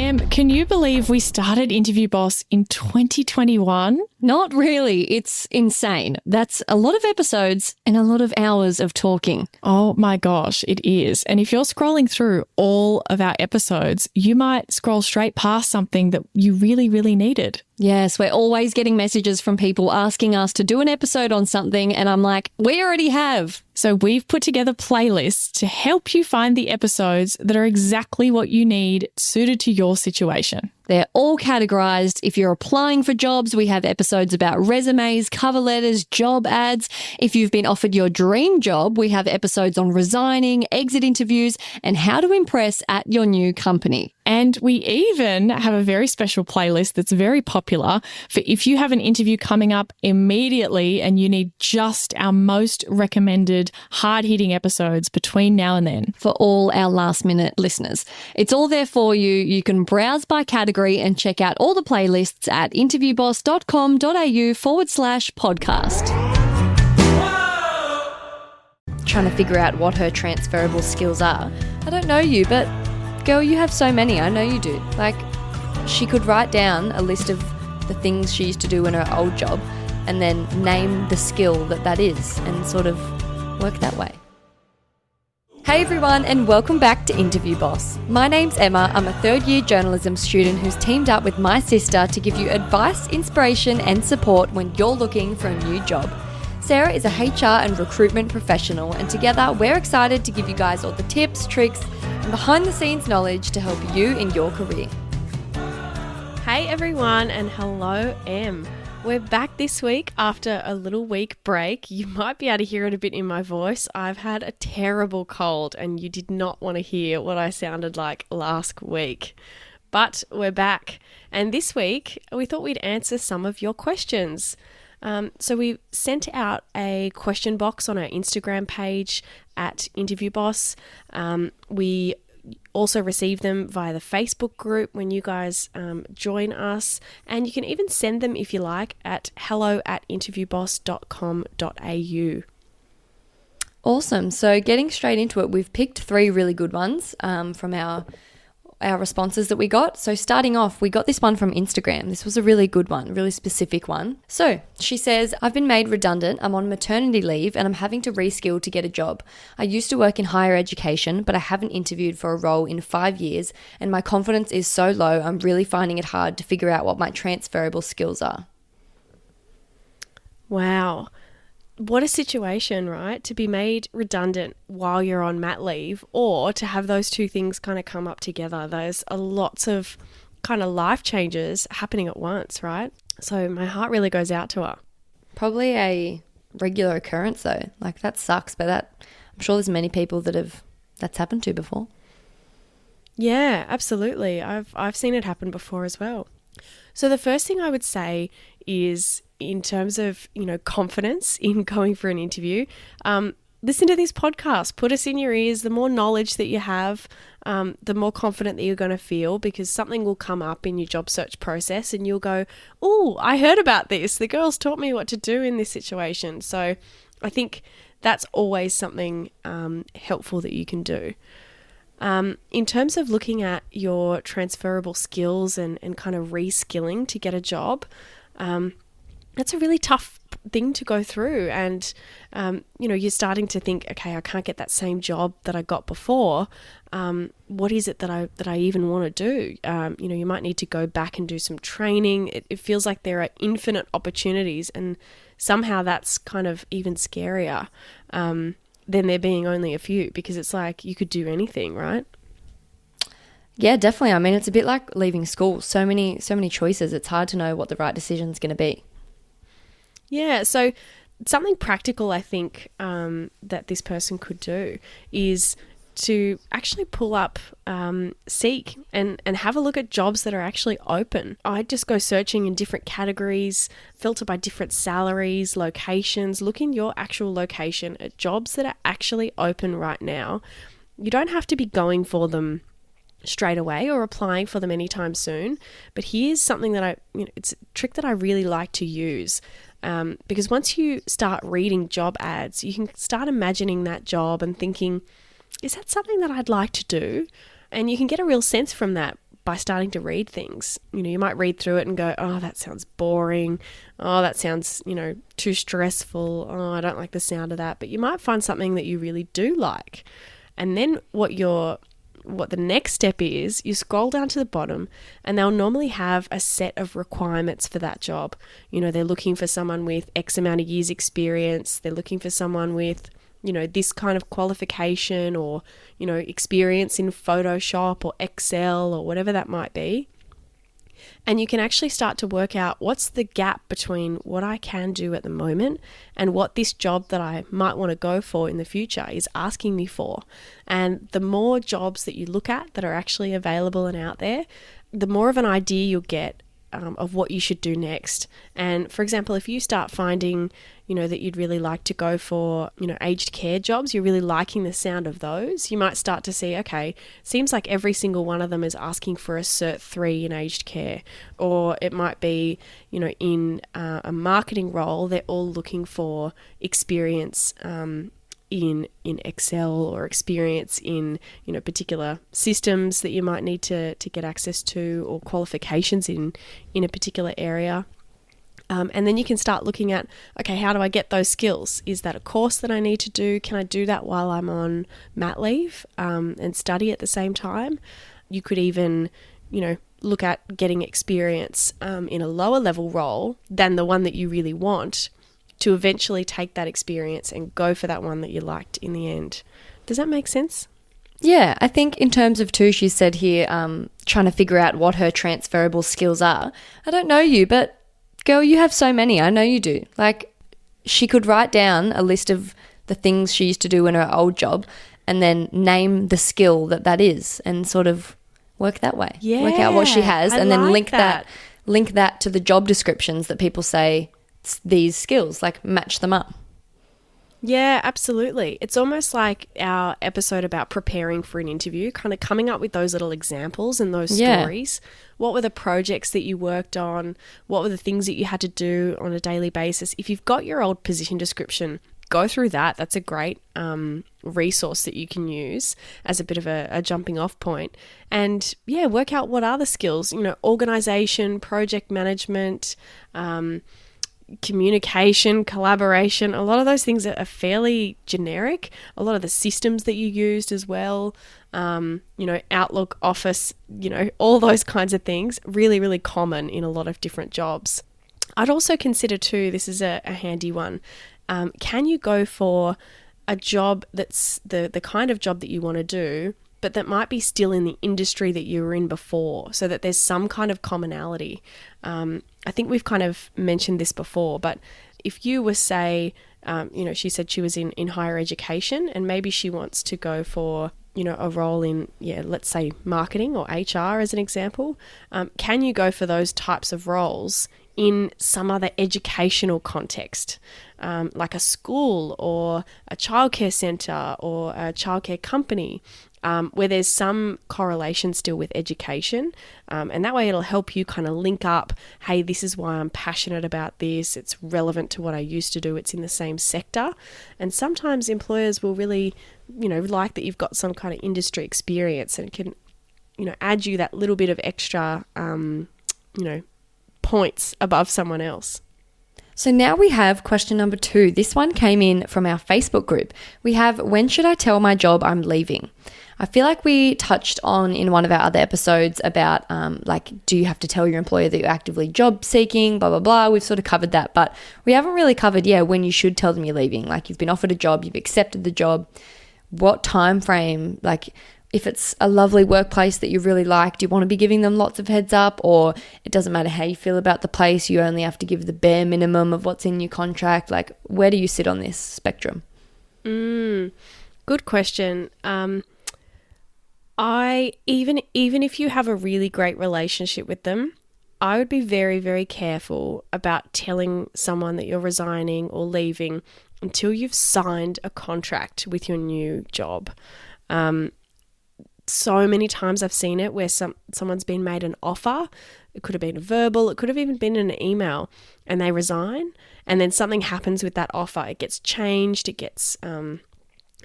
Can you believe we started Interview Boss in 2021? Not really. It's insane. That's a lot of episodes and a lot of hours of talking. Oh my gosh, it is. And if you're scrolling through all of our episodes, you might scroll straight past something that you really, really needed. Yes, we're always getting messages from people asking us to do an episode on something, and I'm like, we already have. So we've put together playlists to help you find the episodes that are exactly what you need, suited to your situation. They're all categorized. If you're applying for jobs, we have episodes about resumes, cover letters, job ads. If you've been offered your dream job, we have episodes on resigning, exit interviews, and how to impress at your new company. And we even have a very special playlist that's very popular for if you have an interview coming up immediately and you need just our most recommended hard-hitting episodes between now and then. For all our last-minute listeners. It's all there for you. You can browse by category and check out all the playlists at interviewboss.com.au/podcast. Trying to figure out what her transferable skills are. I don't know you, but girl, you have so many. I know you do. Like, she could write down a list of the things she used to do in her old job and then name the skill that is and sort of work that way. Hey everyone, and welcome back to Interview Boss. My name's Emma. I'm a third-year journalism student who's teamed up with my sister to give you advice, inspiration and support when you're looking for a new job. Sarah is a HR and recruitment professional, and together we're excited to give you guys all the tips, tricks and behind-the-scenes knowledge to help you in your career. Hey everyone, and hello Em. We're back this week after a little week break. You might be able to hear it a bit in my voice. I've had a terrible cold and you did not want to hear what I sounded like last week. But we're back. And this week we thought we'd answer some of your questions. So we sent out a question box on our Instagram page at Interview Boss. We also receive them via the Facebook group when you guys join us, and you can even send them if you like at hello@interviewboss.com.au. Awesome. So getting straight into it, we've picked 3 really good ones from our responses that we got. So starting off, we got this one from Instagram. This was a really good one, a really specific one. So she says, I've been made redundant. I'm on maternity leave and I'm having to reskill to get a job. I used to work in higher education, but I haven't interviewed for a role in 5 years and my confidence is so low, I'm really finding it hard to figure out what my transferable skills are. Wow. What a situation, right? To be made redundant while you're on mat leave, or to have those two things kind of come up together. There's lots of kind of life changes happening at once, right? So my heart really goes out to her. Probably a regular occurrence though. Like that sucks, but I'm sure there's many people that's happened to before. Yeah, absolutely. I've seen it happen before as well. So the first thing I would say is, in terms of, confidence in going for an interview, listen to this podcast, put us in your ears. The more knowledge that you have, the more confident that you're going to feel, because something will come up in your job search process and you'll go, oh, I heard about this. The girls taught me what to do in this situation. So I think that's always something helpful that you can do. In terms of looking at your transferable skills and kind of reskilling to get a job, that's a really tough thing to go through. And, you're starting to think, okay, I can't get that same job that I got before. What is it that I even want to do? You might need to go back and do some training. It feels like there are infinite opportunities, and somehow that's kind of even scarier than there being only a few, because it's like you could do anything, right? Yeah, definitely. I mean, it's a bit like leaving school. So many choices. It's hard to know what the right decision is going to be. Yeah, so something practical I think that this person could do is to actually pull up Seek and have a look at jobs that are actually open. I'd just go searching in different categories, filter by different salaries, locations, look in your actual location at jobs that are actually open right now. You don't have to be going for them straight away or applying for them anytime soon, but here's something that it's a trick that I really like to use. Because once you start reading job ads, you can start imagining that job and thinking, is that something that I'd like to do? And you can get a real sense from that by starting to read things. You might read through it and go, oh, that sounds boring. Oh, that sounds, too stressful. Oh, I don't like the sound of that. But you might find something that you really do like. And then what the next step is, you scroll down to the bottom and they'll normally have a set of requirements for that job. They're looking for someone with X amount of years experience. They're looking for someone with, this kind of qualification or, experience in Photoshop or Excel or whatever that might be. And you can actually start to work out what's the gap between what I can do at the moment and what this job that I might want to go for in the future is asking me for. And the more jobs that you look at that are actually available and out there, the more of an idea you'll get of what you should do next. And for example, if you start finding, that you'd really like to go for, aged care jobs, you're really liking the sound of those, you might start to see, okay, seems like every single one of them is asking for a Cert 3 in aged care. Or it might be, in a marketing role, they're all looking for experience in Excel or experience in, particular systems that you might need to get access to, or qualifications in a particular area. And then you can start looking at, okay, how do I get those skills? Is that a course that I need to do? Can I do that while I'm on mat leave and study at the same time? You could even, look at getting experience in a lower level role than the one that you really want, to eventually take that experience and go for that one that you liked in the end. Does that make sense? Yeah, I think in terms of too, she said here, trying to figure out what her transferable skills are. I don't know you, but girl, you have so many. I know you do. Like, she could write down a list of the things she used to do in her old job and then name the skill that is and sort of work that way. Yeah, work out what she has and then like link that to the job descriptions that people say these skills, like match them up. Yeah, absolutely. It's almost like our episode about preparing for an interview, kind of coming up with those little examples and those stories. What were the projects that you worked on? What were the things that you had to do on a daily basis? If you've got your old position description, go through that. That's a great resource that you can use as a bit of a jumping off point. And yeah, work out what are the skills, organization, project management, communication, collaboration. A lot of those things are fairly generic. A lot of the systems that you used as well, Outlook, Office, all those kinds of things, really, really common in a lot of different jobs. I'd also consider too, this is a handy one, can you go for a job that's the kind of job that you want to do, but that might be still in the industry that you were in before, so that there's some kind of commonality. I think we've kind of mentioned this before, but if you were, say, she said she was in higher education and maybe she wants to go for, a role in, let's say marketing or HR as an example, can you go for those types of roles in some other educational context, like a school or a childcare centre or a childcare company, where there's some correlation still with education. And that way it'll help you kind of link up, hey, this is why I'm passionate about this. It's relevant to what I used to do. It's in the same sector. And sometimes employers will really, like that you've got some kind of industry experience and can, add you that little bit of extra, points above someone else. So now we have question number 2. This one came in from our Facebook group. We have, when should I tell my job I'm leaving? I feel like we touched on in one of our other episodes about do you have to tell your employer that you're actively job seeking, blah, blah, blah. We've sort of covered that, but we haven't really covered, when you should tell them you're leaving. Like, you've been offered a job, you've accepted the job. What time frame, if it's a lovely workplace that you really like, do you want to be giving them lots of heads up, or it doesn't matter how you feel about the place, you only have to give the bare minimum of what's in your contract? Like, where do you sit on this spectrum? Good question. Even if you have a really great relationship with them, I would be very, very careful about telling someone that you're resigning or leaving until you've signed a contract with your new job. So many times I've seen it where someone's been made an offer. It could have been verbal, it could have even been an email, and they resign, and then something happens with that offer. It gets changed, it gets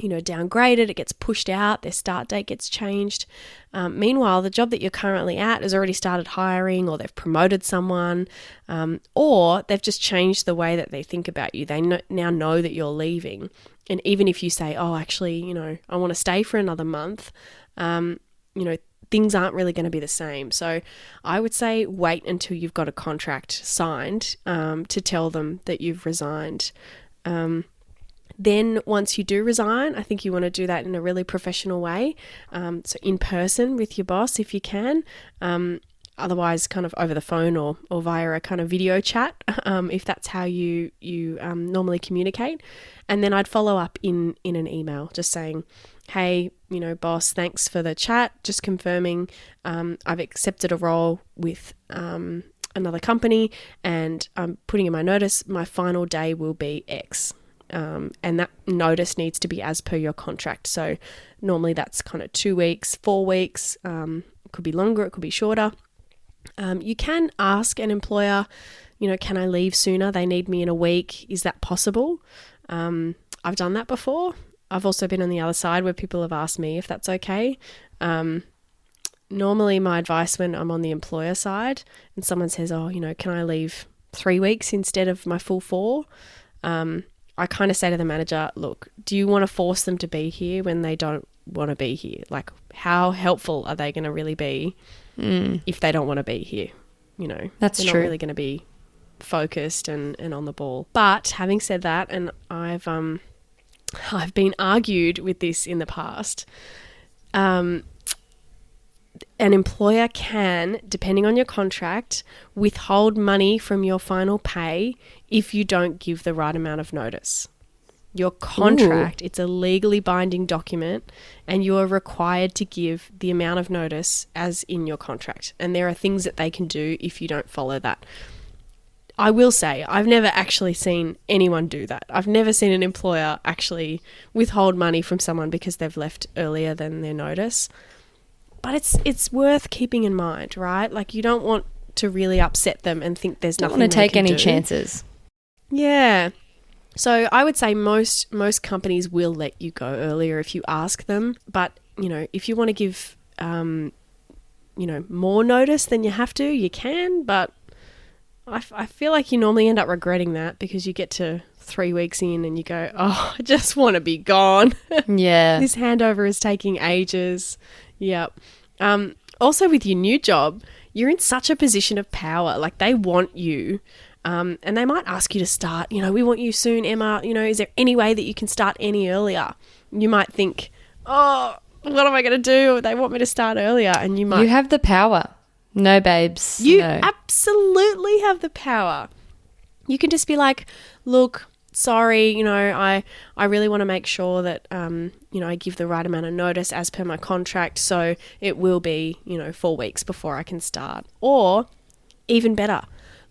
downgraded, it gets pushed out, their start date gets changed. Meanwhile, the job that you're currently at has already started hiring, or they've promoted someone, or they've just changed the way that they think about you. They now know that you're leaving. And even if you say, oh, actually, I want to stay for another month, things aren't really going to be the same. So I would say wait until you've got a contract signed to tell them that you've resigned. Then once you do resign, I think you want to do that in a really professional way. So in person with your boss if you can. Otherwise kind of over the phone or via a kind of video chat if that's how you normally communicate. And then I'd follow up in an email just saying, hey, boss, thanks for the chat. Just confirming I've accepted a role with another company and I'm putting in my notice. My final day will be X. And that notice needs to be as per your contract. So normally that's kind of 2 weeks, 4 weeks. It could be longer, it could be shorter. You can ask an employer, can I leave sooner? They need me in a week. Is that possible? I've done that before. I've also been on the other side where people have asked me if that's okay. Normally my advice when I'm on the employer side and someone says, oh, can I leave 3 weeks instead of my full 4? I kind of say to the manager, look, do you want to force them to be here when they don't want to be here? Like, how helpful are they going to really be if they don't want to be here? That's they're true. not really going to be focused and on the ball. But having said that, and I've been argued with this in the past, an employer can, depending on your contract, withhold money from your final pay if you don't give the right amount of notice. Your contract, it's a legally binding document and you are required to give the amount of notice as in your contract. And there are things that they can do if you don't follow that. I will say, I've never actually seen anyone do that. I've never seen an employer actually withhold money from someone because they've left earlier than their notice. But it's worth keeping in mind, right? Like, you don't want to really upset them and think there's nothing they can do. Don't want to take any chances. Yeah. So I would say most companies will let you go earlier if you ask them. But, if you want to give, more notice than you have to, you can. But I feel like you normally end up regretting that because you get to 3 weeks in and you go, oh, I just want to be gone. Yeah. This handover is taking ages. Yep. Also with your new job, you're in such a position of power. Like, they want you. And they might ask you to start, we want you soon, Emma. Is there any way that you can start any earlier? You might think, oh, what am I going to do? They want me to start earlier. And you have the power. No, babes. You no. absolutely have the power. You can just be like, look, sorry, I really want to make sure that, I give the right amount of notice as per my contract. So it will be, 4 weeks before I can start. Or even better,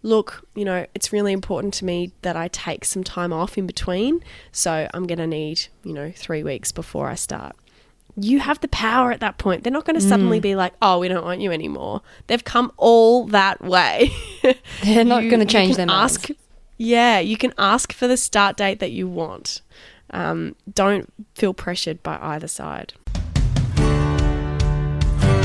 look, it's really important to me that I take some time off in between. So I'm going to need, 3 weeks before I start. You have the power at that point. They're not going to suddenly be like, oh, we don't want you anymore. They've come all that way. They're not going to change their minds. Yeah, you can ask for the start date that you want. Don't feel pressured by either side.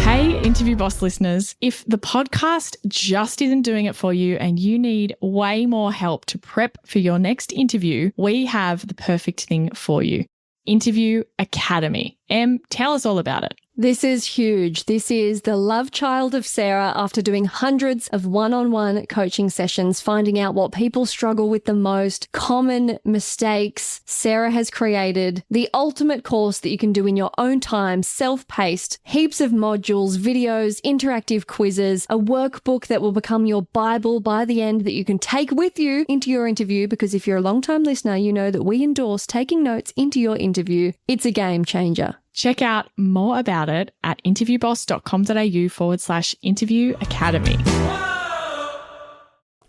Hey, Interview Boss listeners, if the podcast just isn't doing it for you and you need way more help to prep for your next interview, we have the perfect thing for you. Interview Academy. Em, tell us all about it. This is huge. This is the love child of Sarah after doing hundreds of one-on-one coaching sessions, finding out what people struggle with the most, common mistakes. Sarah has created the ultimate course that you can do in your own time, self-paced, heaps of modules, videos, interactive quizzes, a workbook that will become your Bible by the end that you can take with you into your interview, because if you're a long-time listener, you know that we endorse taking notes into your interview. It's a game changer. Check out more about it at interviewboss.com.au/interview academy.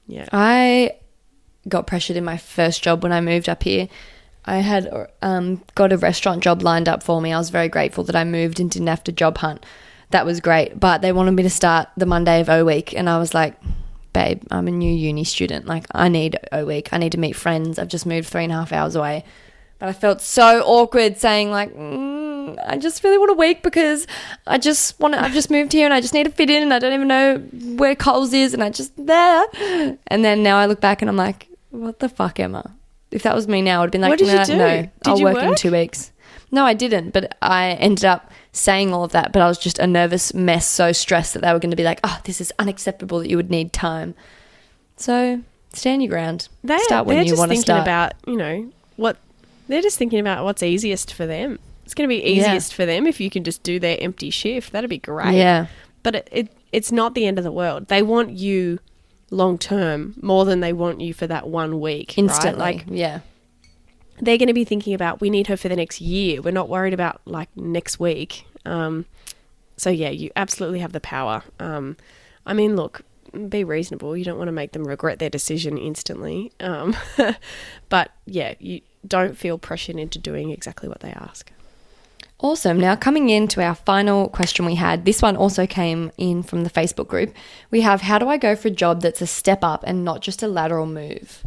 Yeah. I got pressured in my first job when I moved up here. I had got a restaurant job lined up for me. I was very grateful that I moved and didn't have to job hunt. That was great. But they wanted me to start the Monday of O week. And I was like, babe, I'm a new uni student. Like, I need O week. I need to meet friends. I've just moved 3.5 hours away. But I felt so awkward saying like, I just really want a week because I've just moved here and I just need to fit in and I don't even know where Coles is and I just there. And then now I look back and I'm like, what the fuck, Emma? If that was me now, I would have been like, what did you do? No, I'll you work in 2 weeks. No, I didn't. But I ended up saying all of that. But I was just a nervous mess, so stressed that they were going to be like, oh, this is unacceptable that you would need time. So stand your ground. Start when you want to start. They're just thinking about what's easiest for them. It's going to be easiest for them if you can just do their empty shift. That'd be great. Yeah. But it's not the end of the world. They want you long term more than they want you for that 1 week. Instantly. Right? Yeah. They're going to be thinking about, we need her for the next year. We're not worried about like next week. So yeah, you absolutely have the power. I mean, look, be reasonable. You don't want to make them regret their decision instantly. But yeah, you don't feel pressured into doing exactly what they ask. Awesome. Now, coming into our final question we had, this one also came in from the Facebook group. We have, how do I go for a job that's a step up and not just a lateral move?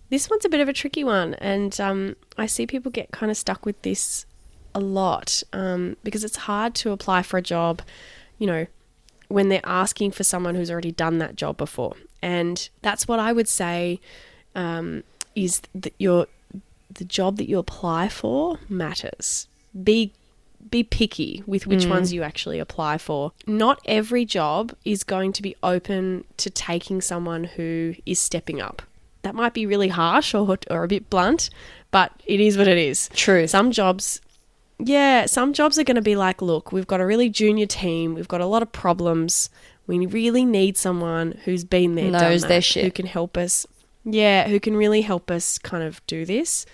This one's a bit of a tricky one, and I see people get kind of stuck with this a lot because it's hard to apply for a job, when they're asking for someone who's already done that job before. And that's what I would say is that the job that you apply for matters. Be picky with which ones you actually apply for. Not every job is going to be open to taking someone who is stepping up. That might be really harsh or a bit blunt, but it is what it is. True. Some jobs are going to be like, look, we've got a really junior team. We've got a lot of problems. We really need someone who's been there, knows done their that, shit, who can help us. Yeah, who can really help us kind of do this.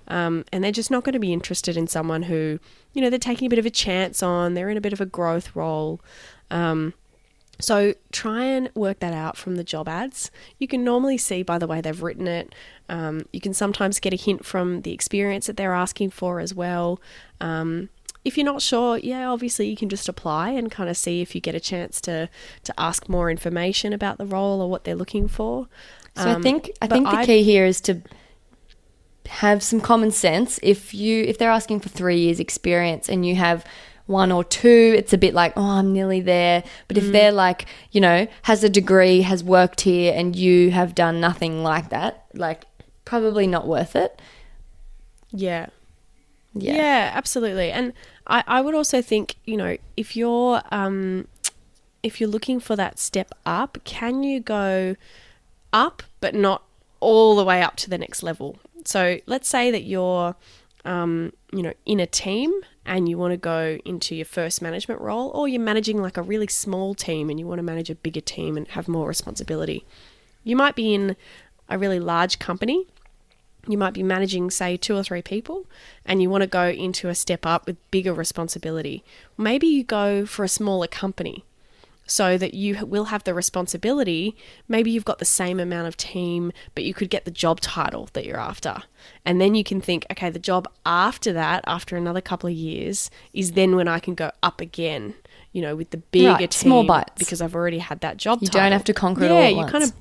And they're just not going to be interested in someone who, they're taking a bit of a chance on. They're in a bit of a growth role. So try and work that out from the job ads. You can normally see by the way they've written it. You can sometimes get a hint from the experience that they're asking for as well. If you're not sure, obviously you can just apply and kind of see if you get a chance to ask more information about the role or what they're looking for. So I think the key here is to have some common sense. If they're asking for 3 years experience and you have 1 or 2, it's a bit like, oh, I'm nearly there. But if they're like, has a degree, has worked here, and you have done nothing like that, like probably not worth it. Yeah, absolutely. And I would also think, if you're looking for that step up, can you go up but not all the way up to the next level? So let's say that you're in a team and you want to go into your first management role, or you're managing like a really small team and you want to manage a bigger team and have more responsibility. You might be in a really large company. You might be managing, say, 2 or 3 people, and you want to go into a step up with bigger responsibility. Maybe you go for a smaller company so that you will have the responsibility. Maybe you've got the same amount of team, but you could get the job title that you're after. And then you can think, okay, the job after that, after another couple of years, is then when I can go up again, with the bigger team. Small bites. Because I've already had that job title. You don't have to conquer it all at once.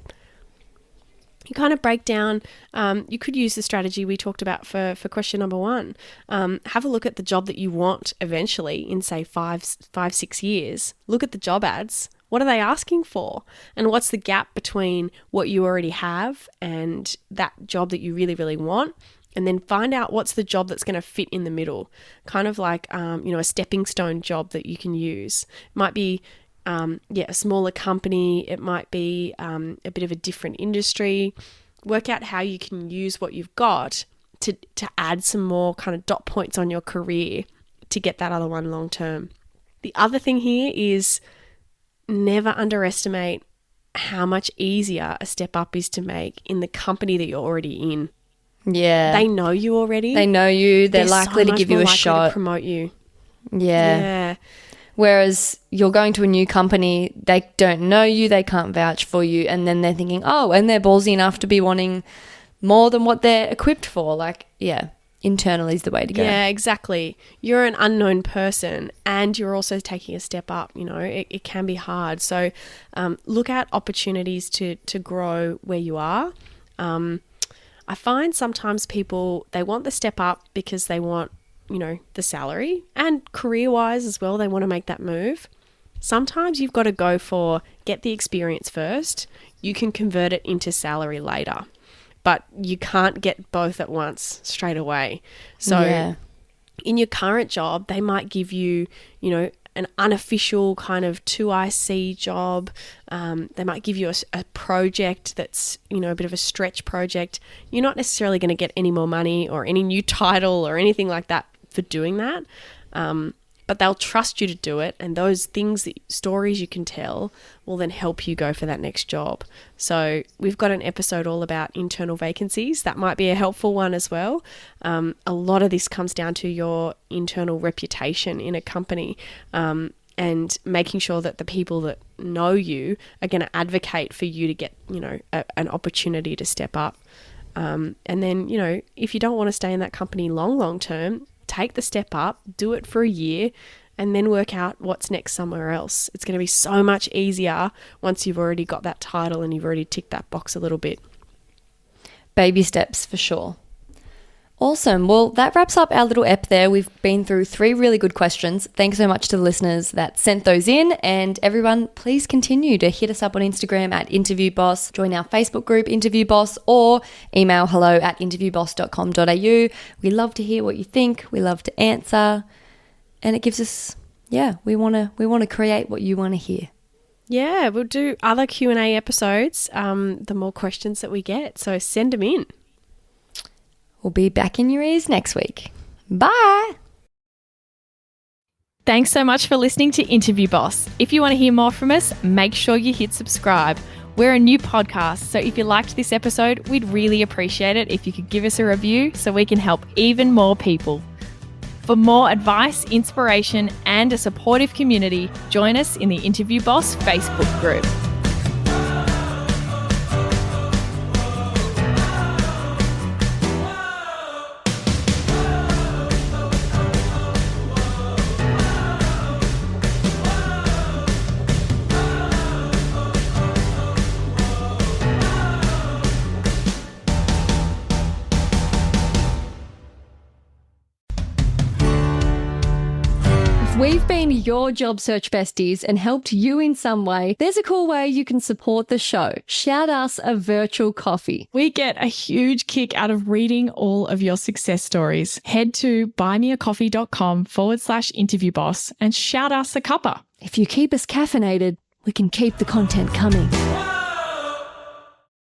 You kind of break down, you could use the strategy we talked about for question number 1. Have a look at the job that you want eventually in, say, 5-6 years. Look at the job ads. What are they asking for? And what's the gap between what you already have and that job that you really, really want? And then find out what's the job that's going to fit in the middle. Kind of like, a stepping stone job that you can use. It might be a smaller company. It might be a bit of a different industry. Work out how you can use what you've got to add some more kind of dot points on your career to get that other one long term. The other thing here is never underestimate how much easier a step up is to make in the company that you're already in. Yeah. They know you already. They know you. They're likely to give you a shot. To promote you. Yeah. Whereas you're going to a new company, they don't know you, they can't vouch for you, and then they're thinking, oh, and they're ballsy enough to be wanting more than what they're equipped for. Like, internally is the way to go. Yeah, exactly. You're an unknown person and you're also taking a step up, it can be hard. So look at opportunities to grow where you are. I I find sometimes people, they want the step up because they want, the salary, and career-wise as well, they want to make that move. Sometimes you've got to go for get the experience first. You can convert it into salary later, but you can't get both at once straight away. So in your current job, they might give you, an unofficial kind of 2IC job. They might give you a project that's, a bit of a stretch project. You're not necessarily going to get any more money or any new title or anything like that for doing that. But they'll trust you to do it, and those stories you can tell will then help you go for that next job. So we've got an episode all about internal vacancies. That might be a helpful one as well. A lot of this comes down to your internal reputation in a company, and making sure that the people that know you are going to advocate for you to get, an opportunity to step up. And then, if you don't want to stay in that company long term, take the step up, do it for a year, and then work out what's next somewhere else. It's going to be so much easier once you've already got that title and you've already ticked that box a little bit. Baby steps for sure. Awesome. Well, that wraps up our little ep there. We've been through 3 really good questions. Thanks so much to the listeners that sent those in. And everyone, please continue to hit us up on Instagram at interviewboss, join our Facebook group Interview Boss, or email hello@interviewboss.com.au. We love to hear what you think. We love to answer. And it gives us, we want to create what you want to hear. Yeah, we'll do other Q&A episodes, the more questions that we get. So send them in. We'll be back in your ears next week. Bye. Thanks so much for listening to Interview Boss. If you want to hear more from us, make sure you hit subscribe. We're a new podcast, so if you liked this episode, we'd really appreciate it if you could give us a review so we can help even more people. For more advice, inspiration, and a supportive community, join us in the Interview Boss Facebook group. We've been your job search besties and helped you in some way. There's a cool way you can support the show. Shout us a virtual coffee. We get a huge kick out of reading all of your success stories. Head to buymeacoffee.com/interviewboss and shout us a cuppa. If you keep us caffeinated, we can keep the content coming.